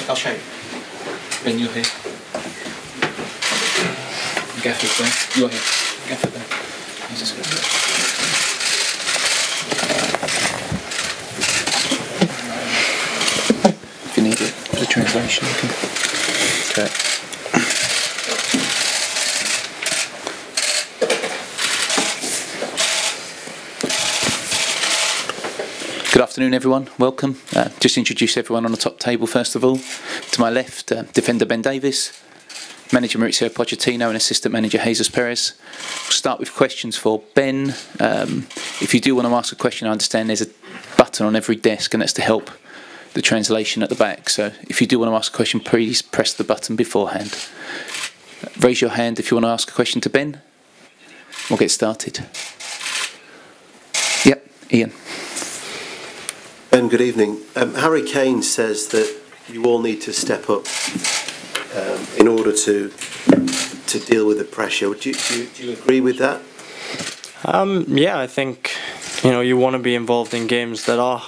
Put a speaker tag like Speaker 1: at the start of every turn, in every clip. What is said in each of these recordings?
Speaker 1: I'll show you. Ben, you're here. Gaffer's there. You're here. Gaffer there. He's just going to do it. If you need it for the translation, you can. Okay. Good afternoon, everyone. Welcome. Just introduce everyone on the top table first of all. To my left, defender Ben Davies, manager Mauricio Pochettino, and assistant manager Jesus Perez. We'll start with questions for Ben. If you do want to ask a question, I understand there's a button on every desk, and that's to help the translation at the back. So if you do want to ask a question, please press the button beforehand. Raise your hand if you want to ask a question to Ben. We'll get started. Yep, Ian.
Speaker 2: Ben, good evening. Harry Kane says that you all need to step up in order to deal with the pressure. Do you agree with that?
Speaker 3: Yeah, I think you want to be involved in games that are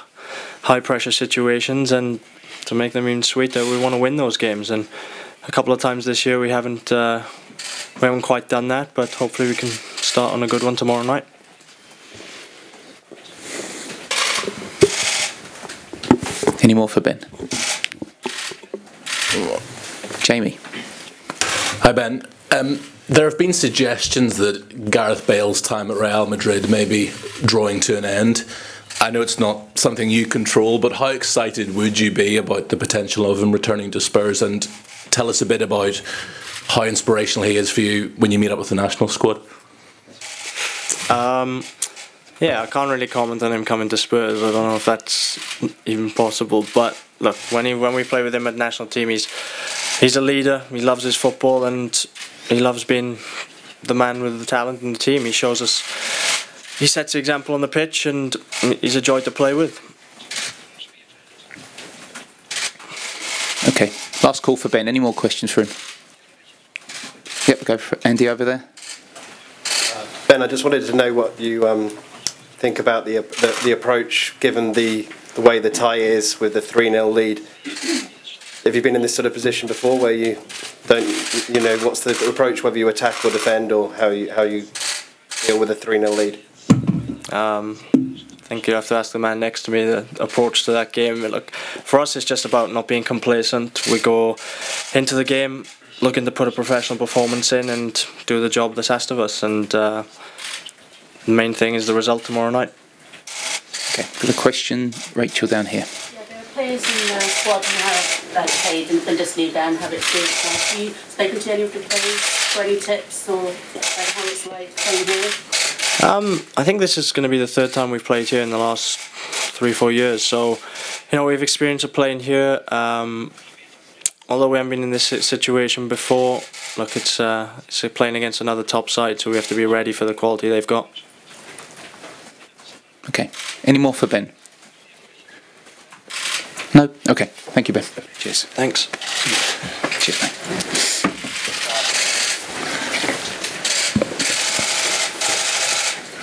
Speaker 3: high pressure situations, and to make them even sweeter, we want to win those games. And a couple of times this year we haven't quite done that, but hopefully we can start on a good one tomorrow night.
Speaker 1: Any more for Ben? Jamie.
Speaker 4: Hi Ben. There have been suggestions that Gareth Bale's time at Real Madrid may be drawing to an end. I know it's not something you control, but how excited would you be about the potential of him returning to Spurs? And tell us a bit about how inspirational he is for you when you meet up with the national squad.
Speaker 3: Yeah, I can't really comment on him coming to Spurs. I don't know if that's even possible. But look, when we play with him at national team, he's a leader. He loves his football, and he loves being the man with the talent in the team. He shows us. He sets the example on the pitch, and he's a joy to play with.
Speaker 1: Okay, last call for Ben. Any more questions for him? Yep, go for Andy over there.
Speaker 2: Ben, I just wanted to know what you think about the approach, given the way the tie is with the 3-0 lead. Have you been in this sort of position before, where you don't, what's the approach, whether you attack or defend, or how you deal with a 3-0 lead?
Speaker 3: I think you have to ask the man next to me the approach to that game. Look, for us, it's just about not being complacent. We go into the game looking to put a professional performance in and do the job that's asked of us. And the main thing is the result tomorrow night.
Speaker 1: Okay, got a question, Rachel, down here.
Speaker 5: Yeah, there are players in the squad who have played and just need and have experience. Have you spoken to any of the players for any tips or how it's like playing here?
Speaker 3: I think this is going to be the third time we've played here in the last 3-4 years. So, we've experienced of playing here. Although we haven't been in this situation before, look, it's playing against another top side, so we have to be ready for the quality they've got.
Speaker 1: Okay. Any more for Ben? No? Okay. Thank you, Ben. Cheers.
Speaker 3: Thanks.
Speaker 1: Cheers, mate.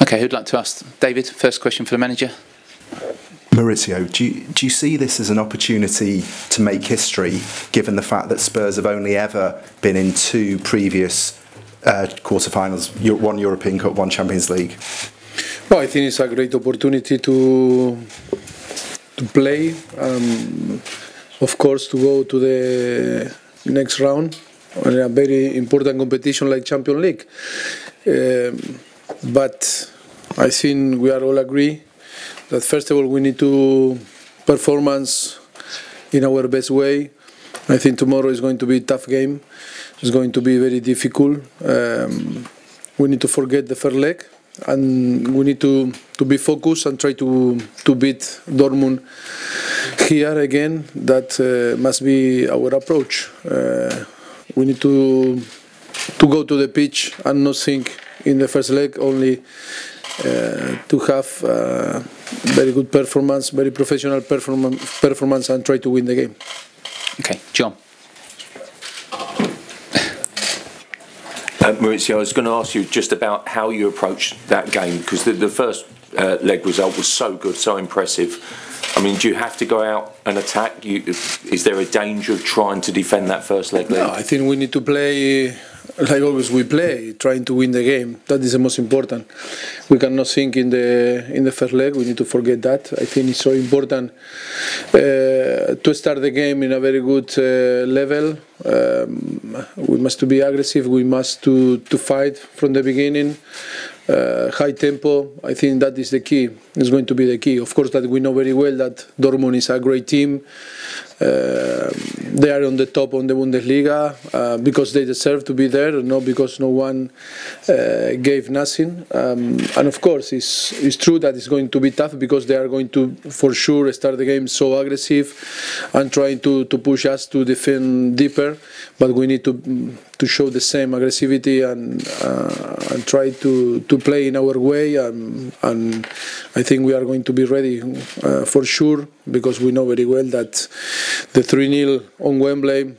Speaker 1: Okay, who'd like to ask? David, first question for the manager.
Speaker 6: Mauricio, do you see this as an opportunity to make history, given the fact that Spurs have only ever been in 2 previous quarterfinals, one European Cup, one Champions League?
Speaker 7: Well, I think it's a great opportunity to play, of course, to go to the next round in a very important competition like Champions League. But I think we are all agree that first of all we need to performance in our best way. I think tomorrow is going to be a tough game. It's going to be very difficult. We need to forget the first leg, and we need to be focused and try to beat Dortmund here again. That must be our approach. We need to go to the pitch and not think in the first leg only to have very good performance, very professional performance, and try to win the game.
Speaker 1: Okay, John.
Speaker 8: Mauricio, I was going to ask you just about how you approached that game, because the first leg result was so good, so impressive. I mean, do you have to go out and attack? Is there a danger of trying to defend that first leg?
Speaker 7: No, I think we need to play like always we play, trying to win the game. That is the most important. We cannot think in the first leg. We need to forget that. I think it's so important to start the game in a very good level. We must be aggressive. We must to fight from the beginning. High tempo, I think that is the key. It's going to be the key. Of course, that we know very well that Dortmund is a great team. They are on the top of the Bundesliga because they deserve to be there, not because no one gave nothing. And of course, it's true that it's going to be tough because they are going to, for sure, start the game so aggressive and trying to push us to defend deeper. But we need to show the same aggressivity and try to play in our way. And I think we are going to be ready for sure, because we know very well that the 3-0 on Wembley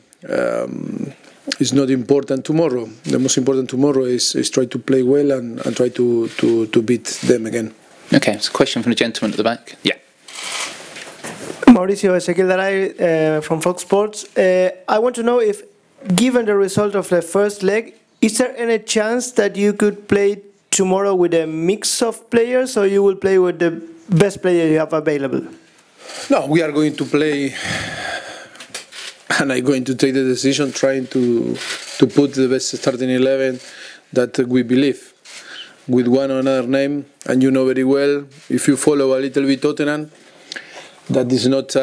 Speaker 7: is not important tomorrow. The most important tomorrow is try to play well and try to beat them again.
Speaker 1: Okay, it's a question from the gentleman at the back. Yeah.
Speaker 9: Mauricio, Ezequiel Daray from Fox Sports. I want to know if, given the result of the first leg, is there any chance that you could play tomorrow with a mix of players, or you will play with the best player you have available?
Speaker 7: No, we are going to play, and I'm going to take the decision trying to put the best starting 11 that we believe, with one or another name. And you know very well, if you follow a little bit Tottenham, that is not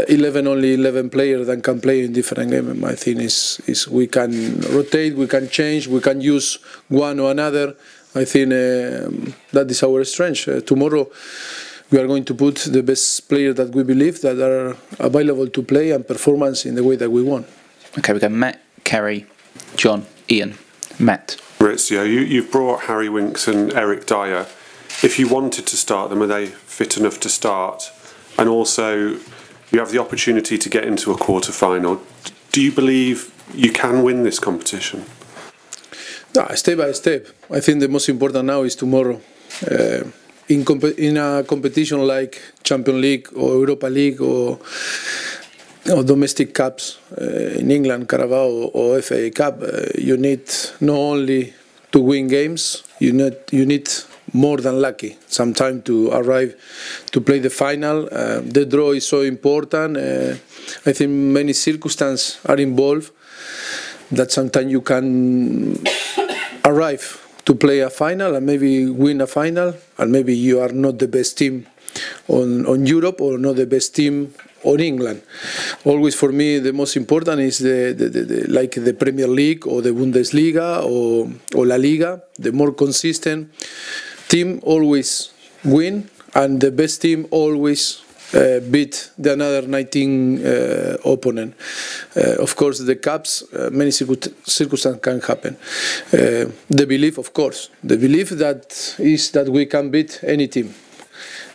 Speaker 7: 11 players that can play in different games. I think is we can rotate, we can change, we can use one or another. I think that is our strength. Tomorrow we are going to put the best players that we believe that are available to play and performance in the way that we want.
Speaker 1: Okay, we go Matt, Carrie, John, Ian. Matt.
Speaker 10: Maurizio, you've brought Harry Winks and Eric Dyer. If you wanted to start them, are they fit enough to start? And also, you have the opportunity to get into a quarter-final. Do you believe you can win this competition?
Speaker 7: No, step by step. I think the most important now is tomorrow. In a competition like Champions League or Europa League or domestic cups in England, Carabao or FA Cup, you need not only to win games, you need more than lucky. Sometimes to arrive to play the final. The draw is so important. I think many circumstances are involved that sometimes you can arrive to play a final and maybe win a final, and maybe you are not the best team on Europe or not the best team on England. Always for me the most important is like the Premier League or the Bundesliga or La Liga. The more consistent team always win, and the best team always beat the another 19 opponent. Of course, the cups, many circumstances can happen. The belief, of course, the belief that is that we can beat any team.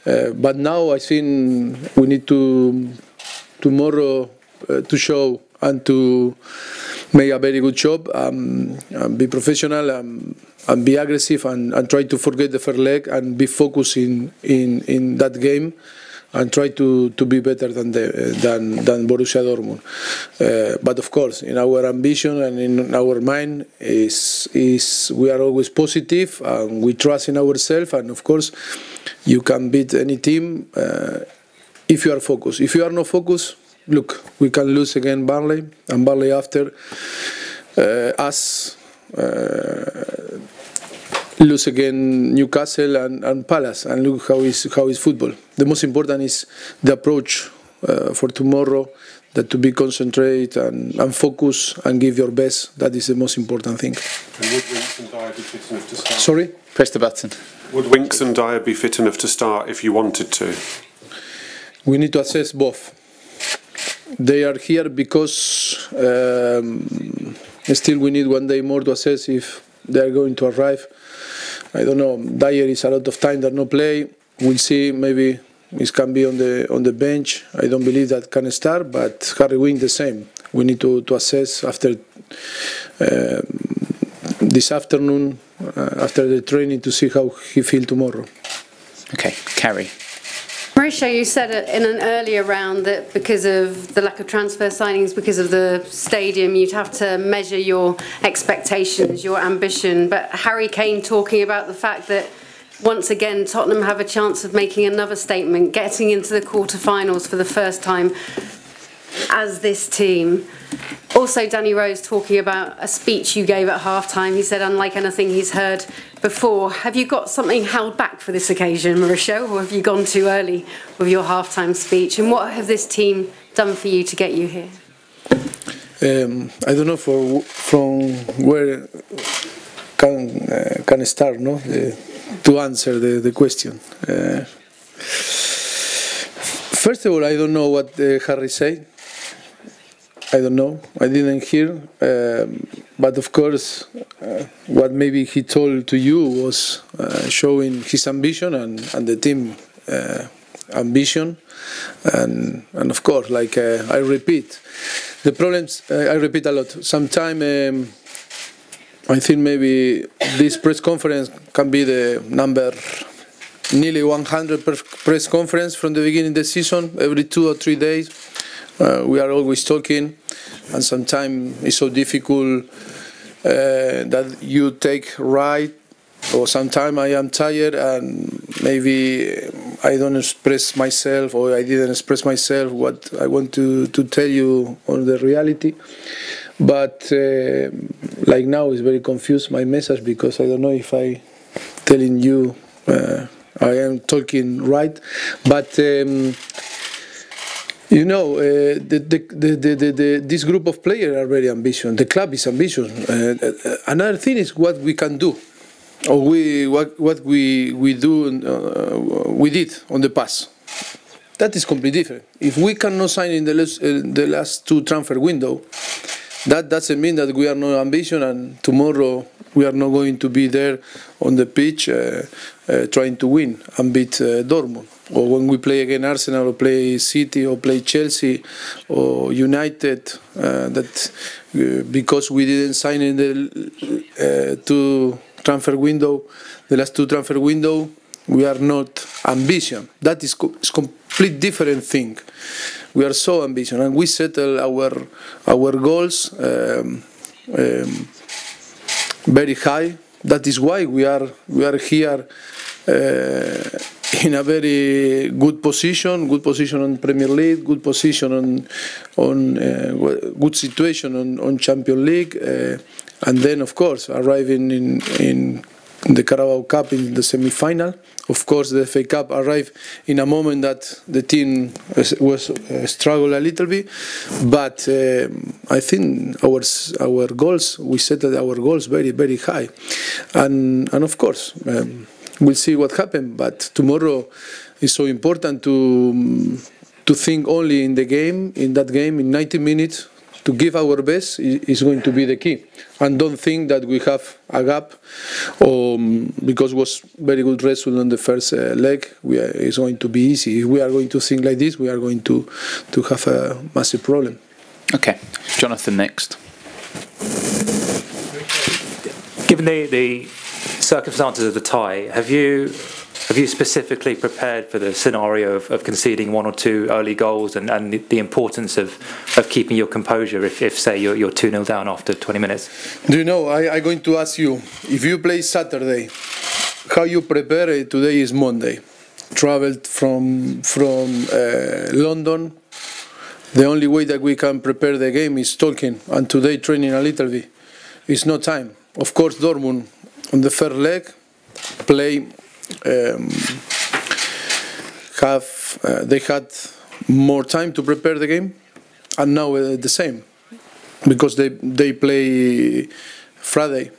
Speaker 7: But now I think we need to tomorrow to show and to make a very good job, and be professional and be aggressive and try to forget the first leg and be focused in that game and try to be better than Borussia Dortmund. But of course, in our ambition and in our mind is we are always positive and we trust in ourselves, and of course you can beat any team if you are focused. If you are not focused, look, we can lose again Burnley, and Burnley after us lose again Newcastle and Palace, and look how is football. The most important is the approach for tomorrow, that to be concentrated and focus and give your best. That is the most important thing.
Speaker 10: And would Winks and Dyer be fit enough to start?
Speaker 7: Sorry?
Speaker 1: Press the button.
Speaker 10: Would Winks and Dyer be fit enough to start if you wanted to?
Speaker 7: We need to assess both. They are here because still we need one day more to assess if they are going to arrive. I don't know. Dyer is a lot of time that no play. We'll see. Maybe it can be on the bench. I don't believe that can start. But Harry Winks the same. We need to assess after this afternoon, after the training, to see how he feels tomorrow.
Speaker 1: Okay, Carrie.
Speaker 11: Mauricio, you said in an earlier round that because of the lack of transfer signings, because of the stadium, you'd have to measure your expectations, your ambition. But Harry Kane talking about the fact that once again Tottenham have a chance of making another statement, getting into the quarterfinals for the first time as this team. Also, Danny Rose talking about a speech you gave at half-time. He said, unlike anything he's heard before. Have you got something held back for this occasion, Mauricio, or have you gone too early with your half-time speech? And what have this team done for you to get you here?
Speaker 7: I don't know from where can start, no, to answer the question. First of all, I don't know what Harry said. I don't know. I didn't hear. But of course, what maybe he told to you was showing his ambition and the team ambition. And of course, like I repeat, the problems, I repeat a lot. Sometimes I think maybe this press conference can be the number nearly 100 press conference from the beginning of the season, every 2 or 3 days. We are always talking, and sometimes it's so difficult that you take right, or sometimes I am tired and maybe I don't express myself, or I didn't express myself what I want to tell you on the reality. But like now it's very confused, my message, because I don't know if I telling you I am talking right. But you know, this group of players are very ambitious. The club is ambitious. Another thing is what we can do, or what we do. We did on the past. That is completely different. If we cannot sign in the last 2 transfer window, that doesn't mean that we are not ambitious, and tomorrow we are not going to be there on the pitch trying to win and beat Dortmund. Or when we play against Arsenal, or play City, or play Chelsea, or United, that because we didn't sign in the 2 transfer window, the last 2 transfer window, we are not ambitious. That is complete different thing. We are so ambitious, and we settle our goals very high. That is why we are here in a very good position on Premier League, good position on good situation on Champions League, and then of course arriving in the Carabao Cup in the semi-final. Of course, the FA Cup arrived in a moment that the team was struggle a little bit, but I think our goals, we set our goals very, very high, and of course we'll see what happens. But tomorrow is so important to think only in the game, in 90 minutes. To give our best is going to be the key, and don't think that we have a gap, because it was very good result on the first leg. It's going to be easy. If we are going to think like this, we are going to have a massive problem.
Speaker 1: Okay, Jonathan next.
Speaker 12: Given the circumstances of the tie, have you specifically prepared for the scenario of conceding 1 or 2 early goals, and the importance of keeping your composure if say you're 2-0 down after 20 minutes?
Speaker 7: Do you know, I'm going to ask you, if you play Saturday, how you prepare it? Today is Monday. Traveled from London. The only way that we can prepare the game is talking, and today training a little bit. It's no time. Of course, Dortmund on the first leg play. They had more time to prepare the game, and now the same, because they play Friday,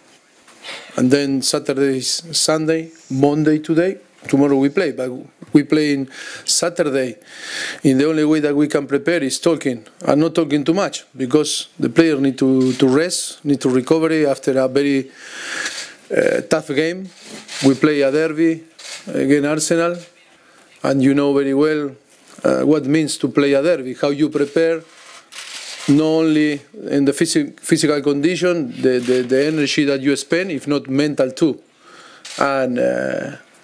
Speaker 7: and then Saturday, Sunday, Monday today. Tomorrow we play, but we play in Saturday. In the only way that we can prepare is talking, and not talking too much, because the players need to rest, need to recover after a very tough game. We play a derby against Arsenal, and you know very well what it means to play a derby, how you prepare, not only in the physical condition, the energy that you spend, if not mental too. And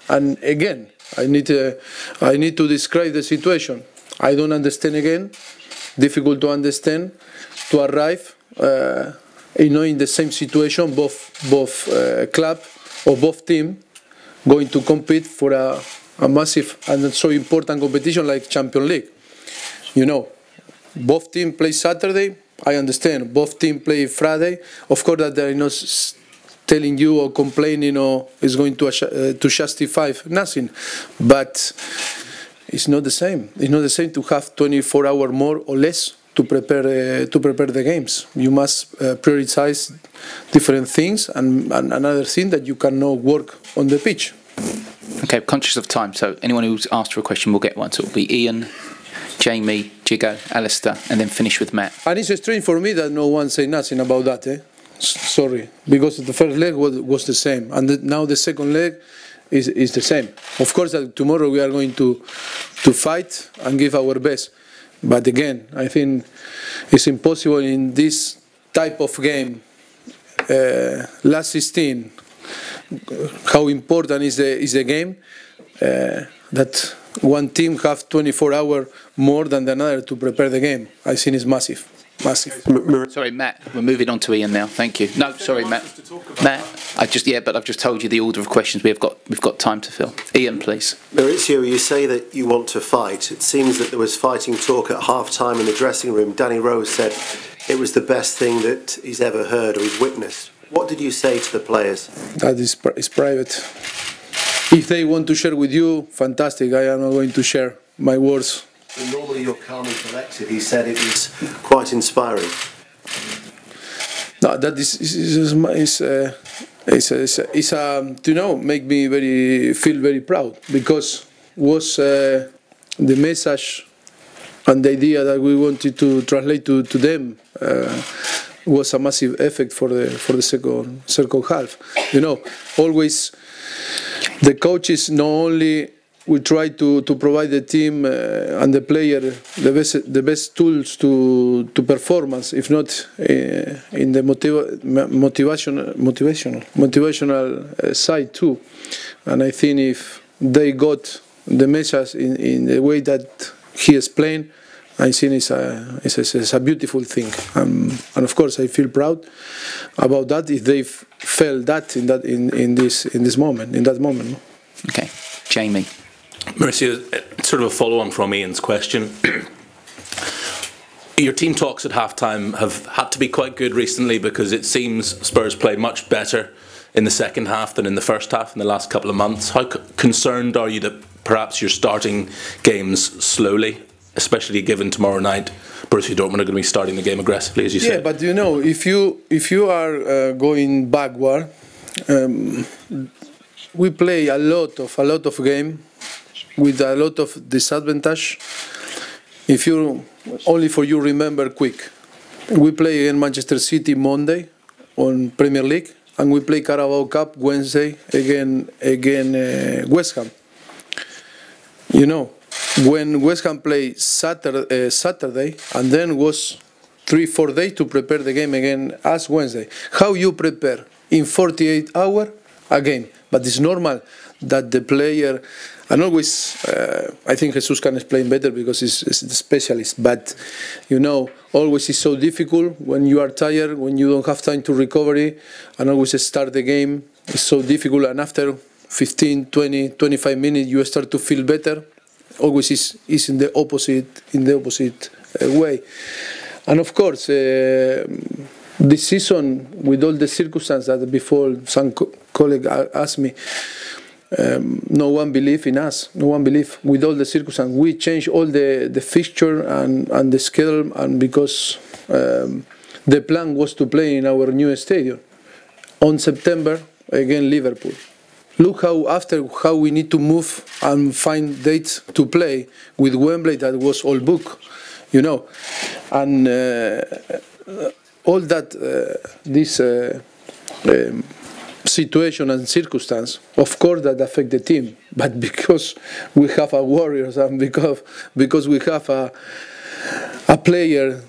Speaker 7: And again, I need to describe the situation. I don't understand again. Difficult to understand. To arrive, in the same situation, both club or both team going to compete for a massive and so important competition like Champions League. Both team play Saturday. I understand. Both team play Friday. Of course, that they're not telling you or complaining or is going to justify nothing, but it's not the same. It's not the same to have 24 hours more or less to prepare the games. You must prioritize different things and another thing that you cannot work on the pitch.
Speaker 1: Okay, conscious of time, so anyone who's asked for a question will get one. So it'll be Ian, Jamie, Jigo, Alistair, and then finish with Matt.
Speaker 7: And it's strange for me that no one say nothing about that. Sorry, because the first leg was the same, and now the second leg is the same. Of course, that tomorrow we are going to fight and give our best. But again, I think it's impossible in this type of game. Last 16, how important is the game? That one team have 24 hours more than another to prepare the game. I think it's massive. Massive.
Speaker 1: Sorry, Matt. We're moving on to Ian now. Thank you. No, sorry, Matt. Matt, I've just told you the order of questions we've got time to fill. Ian, please.
Speaker 13: Mauricio, you say that you want to fight. It seems that there was fighting talk at half-time in the dressing room. Danny Rose said it was the best thing that he's ever heard or he's witnessed. What did you say to the players?
Speaker 7: That is private. If they want to share with you, fantastic. I am not going to share my words.
Speaker 13: And normally you're calm and collected. He said it was quite inspiring.
Speaker 7: No, that is make me feel very proud, because was the message and the idea that we wanted to translate to them was a massive effect for the second half. Always the coaches not only we try to provide the team and the player the best tools to performance, if not in the motivational side too. And I think if they got the message in the way that he explained, I think it's a beautiful thing. And of course I feel proud about that if they felt that in this moment, in that moment.
Speaker 1: Okay, Jamie.
Speaker 4: Mauricio, sort of a follow-on from Ian's question. Your team talks at half-time have had to be quite good recently, because it seems Spurs play much better in the second half than in the first half in the last couple of months. How concerned are you that perhaps you're starting games slowly, especially given tomorrow night Borussia Dortmund are going to be starting the game aggressively, as you said?
Speaker 7: Yeah, but if you are going backward, we play a lot of game with a lot of disadvantage. If you only for you remember quick, we play against Manchester City Monday on Premier League, and we play Carabao Cup Wednesday again West Ham. When West Ham play Saturday, and then was 3-4 days to prepare the game again as Wednesday. How you prepare in 48 hours a game? But it's normal that the player, and always, I think Jesus can explain better because he's the specialist, but always it's so difficult when you are tired, when you don't have time to recovery, and always start the game. It's so difficult, and after 15, 20, 25 minutes you start to feel better. Always is in the opposite way. And of course, this season, with all the circumstances that before some colleague asked me, no one believed in us. No one believed. With all the circumstances, we changed all the fixture and the schedule, and because the plan was to play in our new stadium on September against Liverpool. Look how we need to move and find dates to play with Wembley that was all booked, and all that this situation and circumstance, of course, that affect the team. But because we have a warriors and because we have a player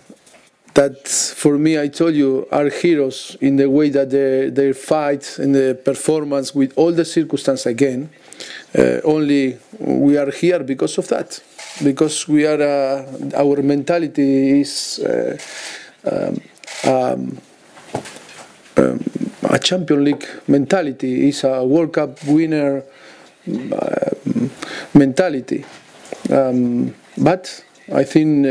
Speaker 7: that, for me, I told you, are heroes in the way that they fight, in the performance, with all the circumstances again. only we are here because of that, because we are our mentality is a Champions League mentality, is a World Cup winner mentality. But I think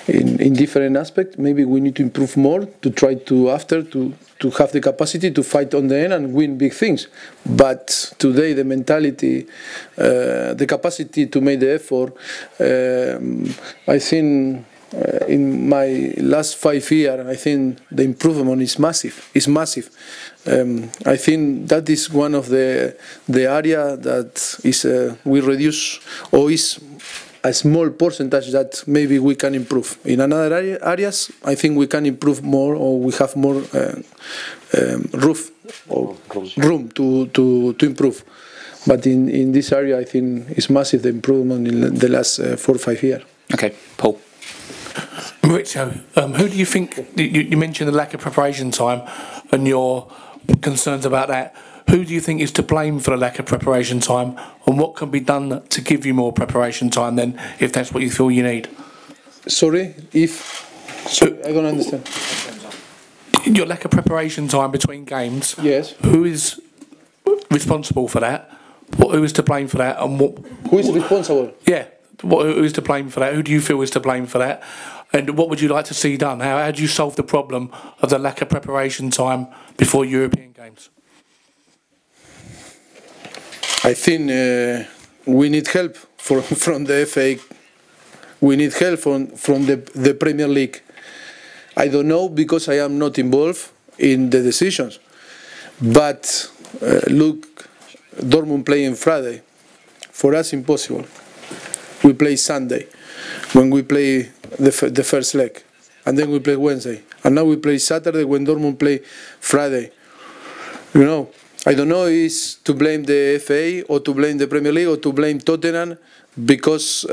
Speaker 7: in different aspects, maybe we need to improve more to try to have the capacity to fight on the end and win big things. But today the mentality, the capacity to make the effort, I think in my last 5 years, I think the improvement is massive. It's massive. I think that is one of the area that is we reduce or is a small percentage that maybe we can improve. In another areas, I think we can improve more, or we have more room to improve. But in this area, I think it's massive the improvement in the last 4 or 5 years.
Speaker 1: Okay, Paul.
Speaker 14: Mauricio, who do you think, you mentioned the lack of preparation time and your concerns about that. Who do you think is to blame for the lack of preparation time, and what can be done to give you more preparation time then, if that's what you feel you need?
Speaker 7: Sorry, I don't understand.
Speaker 14: Your lack of preparation time between games.
Speaker 7: Yes.
Speaker 14: Who is responsible for that? Who is to blame for that? And what?
Speaker 7: Who is responsible?
Speaker 14: Yeah. Who is to blame for that? Who do you feel is to blame for that? And what would you like to see done? How do you solve the problem of the lack of preparation time before European games?
Speaker 7: I think we need help from the FA. We need help from the Premier League. I don't know because I am not involved in the decisions. But look, Dortmund playing Friday. For us, impossible. We play Sunday when we play the first leg, and then we play Wednesday, and now we play Saturday when Dortmund play Friday. You know, I don't know is to blame the FA or to blame the Premier League or to blame Tottenham because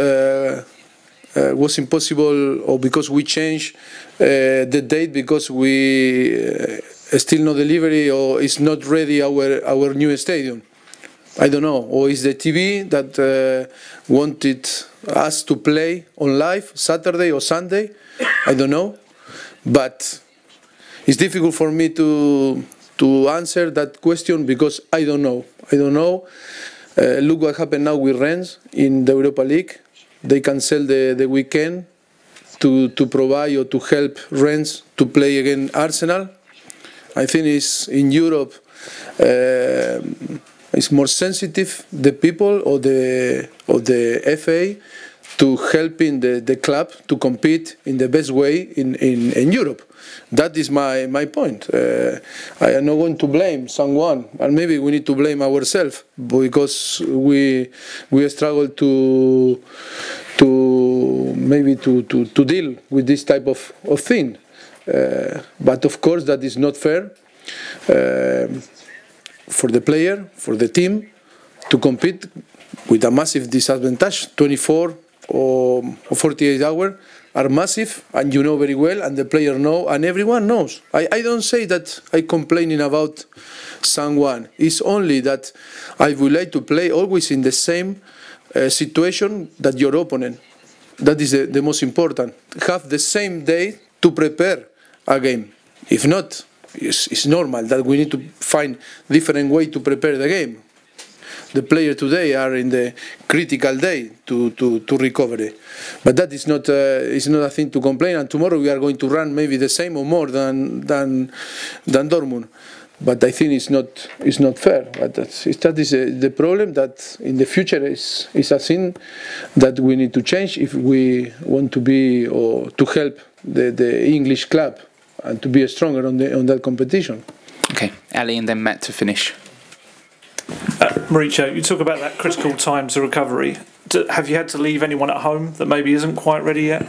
Speaker 7: was impossible, or because we changed the date because we still no delivery or is not ready our new stadium. I don't know, or is the TV that wanted us to play on live Saturday or Sunday? I don't know, but it's difficult for me to answer that question because I don't know. I don't know. Look what happened now with Rennes in the Europa League. They cancel the weekend to provide or to help Rennes to play against Arsenal. I think it's in Europe. It's more sensitive, the people or the FA, to helping the club to compete in the best way in Europe. That is my point. I am not going to blame someone, and maybe we need to blame ourselves because we struggle to deal with this type of thing. But of course that is not fair. For the player, for the team, to compete with a massive disadvantage. 24 or 48 hours are massive, and you know very well, and the player know, and everyone knows. I don't say that I'm complaining about someone. It's only that I would like to play always in the same situation that your opponent. That is the most important. Have the same day to prepare a game. If not, it's normal that we need to find different way to prepare the game. The players today are in the critical day to recover, but that is not a thing to complain. And tomorrow we are going to run maybe the same or more than Dortmund. But I think it's not fair. But that is the problem that in the future is a thing that we need to change if we want to be or to help the English club and to be stronger on that competition.
Speaker 1: Okay, Ali and then Matt to finish.
Speaker 15: Mauricio, you talk about that critical time to recovery. Have you had to leave anyone at home that maybe isn't quite ready yet?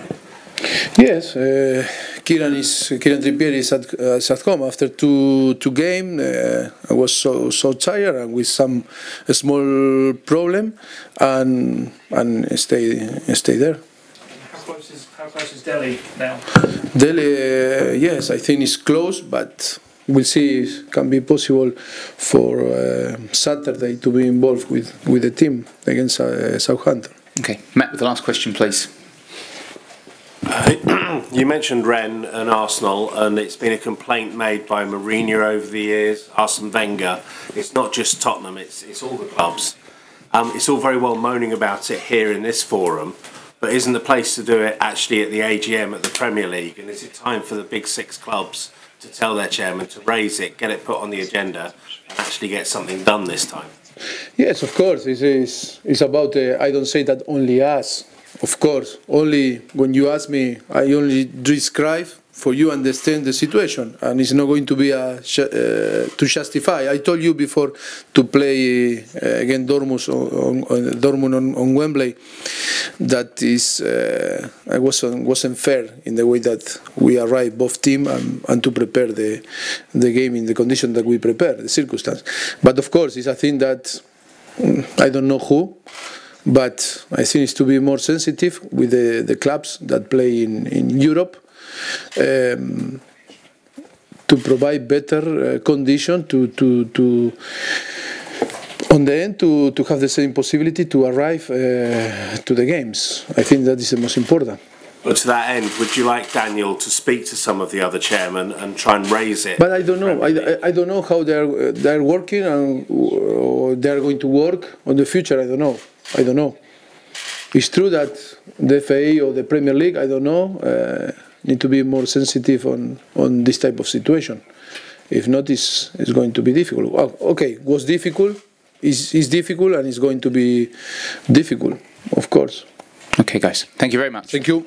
Speaker 7: Yes, Kieran Trippier is at home after two games. I was so tired and with some small problem, and stay there.
Speaker 15: How close is Delhi now?
Speaker 7: Delhi, yes, I think it's close, but we'll see if it can be possible for Saturday to be involved with the team against Southampton.
Speaker 1: Okay, Matt, with the last question, please.
Speaker 16: You mentioned Rennes and Arsenal, and it's been a complaint made by Mourinho over the years, Arsene Wenger. It's not just Tottenham, it's all the clubs. It's all very well moaning about it here in this forum, but isn't the place to do it actually at the AGM at the Premier League? And is it time for the big 6 clubs to tell their chairman to raise it, get it put on the agenda, and actually get something done this time?
Speaker 7: Yes, of course. It's about, I don't say that only us. Of course, only when you ask me, I only describe for you understand the situation, and it's not going to be to justify. I told you before to play against Dortmund on Wembley that is wasn't fair in the way that we arrived both team and to prepare the game in the condition that we prepare the circumstance. But of course, it's a thing that I don't know who. But I think it's to be more sensitive with the clubs that play in Europe to provide better condition to on the end to have the same possibility to arrive to the games. I think that is the most important.
Speaker 16: But to that end, would you like Daniel to speak to some of the other chairmen and try and raise it?
Speaker 7: But I don't know. I don't know how they're working or they're going to work on the future. I don't know. It's true that the FA or the Premier League, I don't know, need to be more sensitive on this type of situation. If not, it's going to be difficult. Well, okay, was difficult, is difficult, and it's going to be difficult, of course.
Speaker 1: Okay, guys. Thank you very much.
Speaker 7: Thank you.